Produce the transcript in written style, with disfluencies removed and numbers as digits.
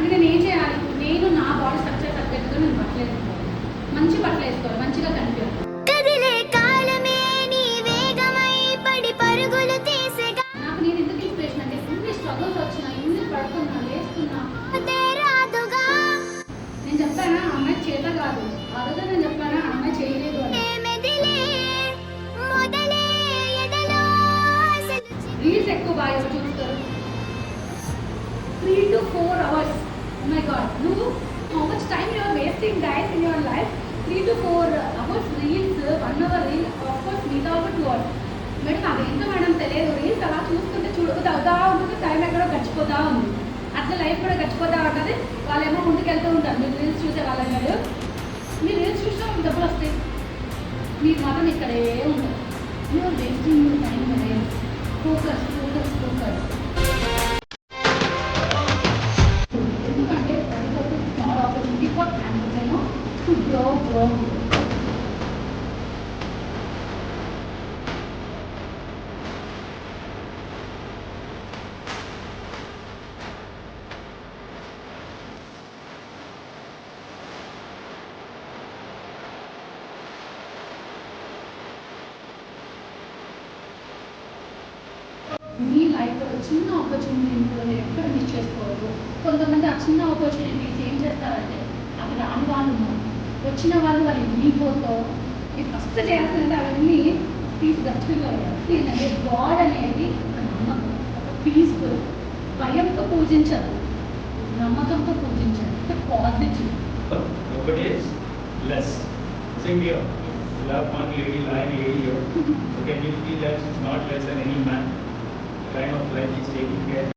అంటే నేను ఏం చేయాలి? నేను నా బాడీ స్ట్రక్చర్ తగ్గట్టుగా నేను బట్టలు వేసుకోవాలి, మంచి బట్టలు వేసుకోవాలి, మంచిగా కనిపించాలి. నాకు నేను ఎందుకు ఇన్స్పిరేషన్ అంటే ఇన్ని స్ట్రగుల్స్ వచ్చినా, ఇన్ని పడుతున్నా, లేస్తున్నా. నేను చెప్పానా అమ్మాయి చేత కాదు, అదే నేను చెప్పానా అమ్మాయి చేయలేదు అని. రీల్స్ ఎక్కువ బాగా ఎవరు చూస్తారు? 3 to 4 hours. Oh my god, నువ్వు how much time you are wasting guys in your life? 3 to 4 hours reels, 1 hour reel, of course మిగతా ఒక 2 hours. మేడం అదేంటో మేడం తెలియదు, రీల్స్ అలా చూస్తుంటే అవుతా ఉంటుంది, టైం ఎక్కడో గడిచిపోతా ఉంది. అట్లా లైఫ్ కూడా గడిచిపోతా ఉంటుంది. వాళ్ళేమో ముందుకు వెళ్తూ ఉంటారు. మీరు రీల్స్ చూసే వాళ్ళందరూ మీరు రీల్స్ చూసినా డబ్బులు వస్తాయి, మీకు మాత్రం ఇక్కడే ఉంటుంది. You are wasting your time reels. Focus focus focus. ఎందుకంటే small opportunity for entrepreneur to grow. మీ లైఫ్లో చిన్న ఆపర్చునిటీని కూడా మీరు ఎక్కడ మిస్ చేసుకోవద్దు. కొంతమంది ఆ చిన్న ఆపర్చునిటీస్ ఏం చేస్తారంటే అవి రాని వాళ్ళు ఉన్నారు, వచ్చిన వాళ్ళు వాళ్ళు ఎన్నిపోతో మీరు ఫస్ట్ చేయాల్సిందంటే అవన్నీ తీసి గచ్చిలో ఏంటంటే గాడ్ అనేది ఒక నమ్మకం, ఒక పీస్ఫుల్. భయంతో పూజించదు, నమ్మకంతో పూజించదు. Positive. Nobody is less. Same here. Love one lady, line lady here. So can you feel that it's not less than any man? Kind of like he's taking care.